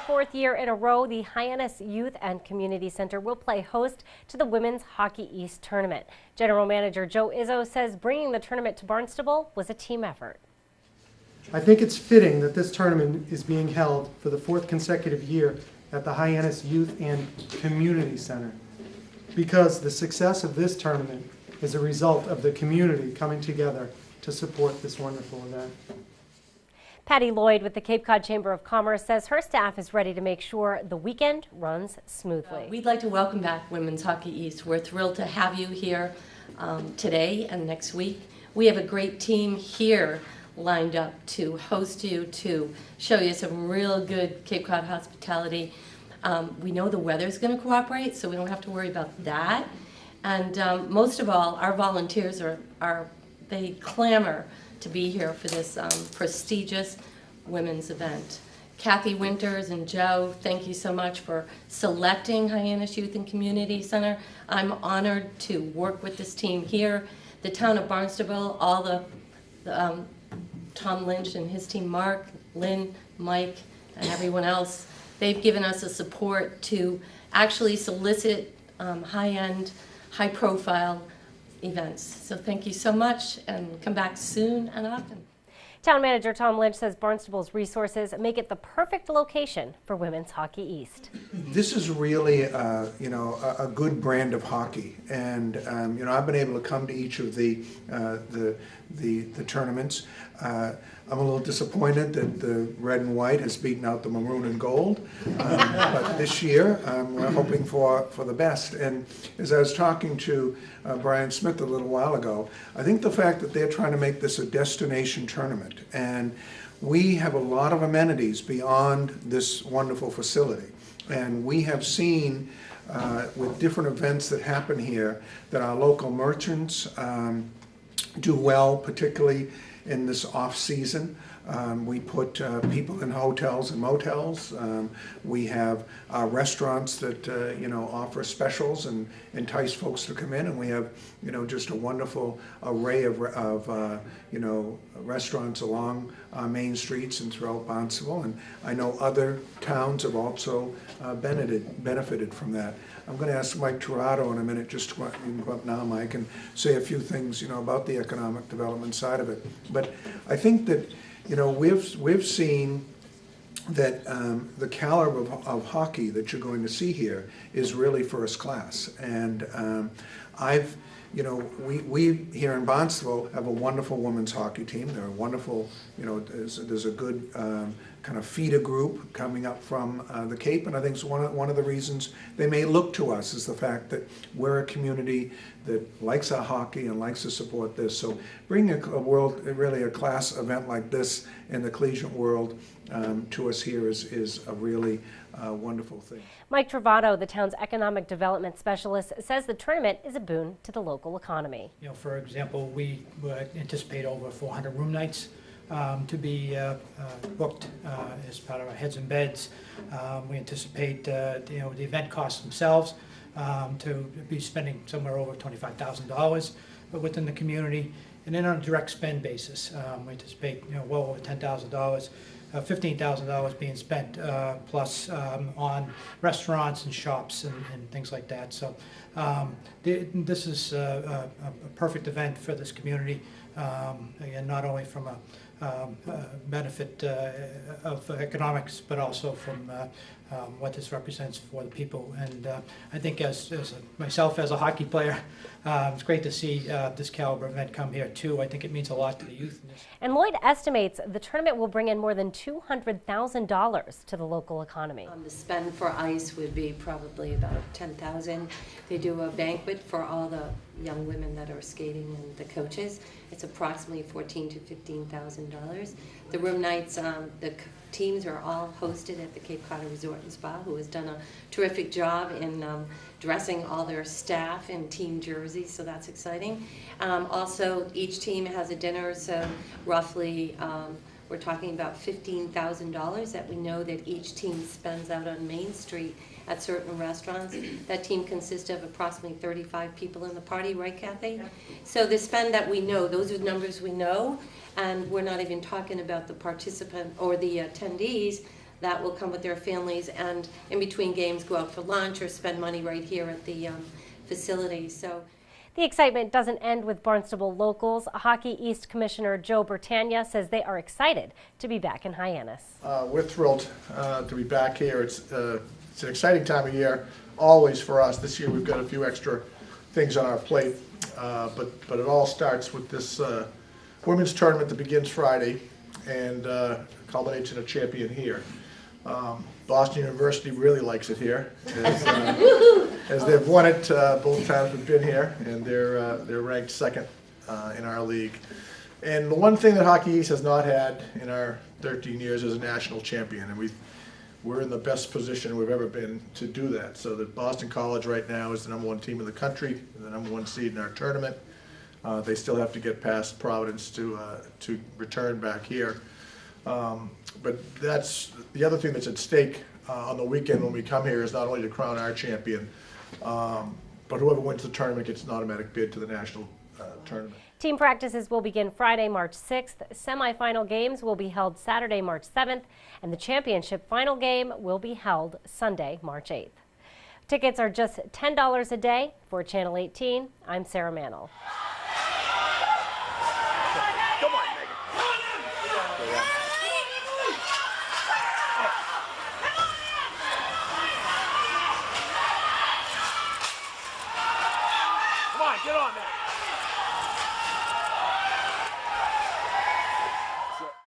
fourth year in a row, the Hyannis Youth and Community Center will play host to the Women's Hockey East tournament. General Manager Joe Izzo says bringing the tournament to Barnstable was a team effort. I think it's fitting that this tournament is being held for the fourth consecutive year at the Hyannis Youth and Community Center, because the success of this tournament is a result of the community coming together to support this wonderful event. Patty Lloyd with the Cape Cod Chamber of Commerce says her staff is ready to make sure the weekend runs smoothly. We'd like to welcome back Women's Hockey East. We're thrilled to have you here today and next week. We have a great team here lined up to host you, to show you some real good Cape Cod hospitality. We know the weather's going to cooperate, so we don't have to worry about that. And most of all, our volunteers they clamor to be here for this prestigious women's event. Kathy Winters and Joe, thank you so much for selecting Hyannis Youth and Community Center. I'm honored to work with this team here. The town of Barnstable, all the Tom Lynch and his team, Mark, Lynn, Mike, and everyone else, they've given us a support to actually solicit high-end, high-profile events. So thank you so much, and come back soon and often. Town Manager Tom Lynch says Barnstable's resources make it the perfect location for Women's Hockey East. This is really, a good brand of hockey, and I've been able to come to each of the tournaments. I'm a little disappointed that the red and white has beaten out the maroon and gold, but this year we're hoping for the best. And as I was talking to Brian Smith a little while ago, I think the fact that they're trying to make this a destination tournament, and we have a lot of amenities beyond this wonderful facility, and we have seen with different events that happen here that our local merchants do well, particularly in this off-season. We put people in hotels and motels. We have restaurants that offer specials and entice folks to come in, and we have just a wonderful array of restaurants along main streets and throughout Barnstable. And I know other towns have also benefited from that. I'm going to ask Mike Tirado in a minute, just to go up now, Mike, and say a few things about the economic development side of it. But I think that we've seen that the caliber of hockey that you're going to see here is really first class. And we here in Barnstable have a wonderful women's hockey team. They're a wonderful, there's a good kind of feeder group coming up from the Cape, and I think it's one of the reasons they may look to us is the fact that we're a community that likes our hockey and likes to support this. So bringing really a class event like this in the collegiate world to us here is a really wonderful thing. Mike Travato, the town's economic development specialist, says the tournament is a boon to the local economy. For example, we anticipate over 400 room nights to be booked as part of our heads and beds. We anticipate the event costs themselves to be spending somewhere over $25,000 within the community, and then on a direct spend basis, we anticipate well over $10,000. $15,000 being spent plus on restaurants and shops and things like that. So this is a perfect event for this community, again, not only from a benefit of economics, but also from what this represents for the people. And I think as myself as a hockey player, it's great to see this caliber event come here too. I think it means a lot to the youth. And Lloyd estimates the tournament will bring in more than $200,000 to the local economy. The spend for ice would be probably about $10,000. They do a banquet for all the young women that are skating and the coaches. It's approximately $14,000 to $15,000. The room nights, the teams are all hosted at the Cape Cod Resort and Spa, who has done a terrific job in dressing all their staff in team jerseys, so that's exciting. Also, each team has a dinner, so roughly we're talking about $15,000 that we know that each team spends out on Main Street at certain restaurants. That team consists of approximately 35 people in the party, right, Kathy? So the spend that we know, those are the numbers we know, and we're not even talking about the participant or the attendees that will come with their families, and in between games go out for lunch or spend money right here at the facility. So the excitement doesn't end with Barnstable locals. Hockey East Commissioner Joe Bertagna says they are excited to be back in Hyannis. We're thrilled to be back here. It's an exciting time of year, always for us. This year we've got a few extra things on our plate, but it all starts with this women's tournament that begins Friday and culminates in a champion here. Boston University really likes it here, as they've won it both times we've been here, and they're ranked second in our league. And the one thing that Hockey East has not had in our 13 years is a national champion, and we're in the best position we've ever been to do that. So that Boston College right now is the #1 team in the country, the #1 seed in our tournament. They still have to get past Providence to return back here. But that's the other thing that's at stake on the weekend when we come here is not only to crown our champion, but whoever wins the tournament gets an automatic bid to the national tournament. Team practices will begin Friday, March 6th. Semifinal games will be held Saturday, March 7th, and the championship final game will be held Sunday, March 8th. Tickets are just $10 a day. For Channel 18, I'm Sarah Mannel.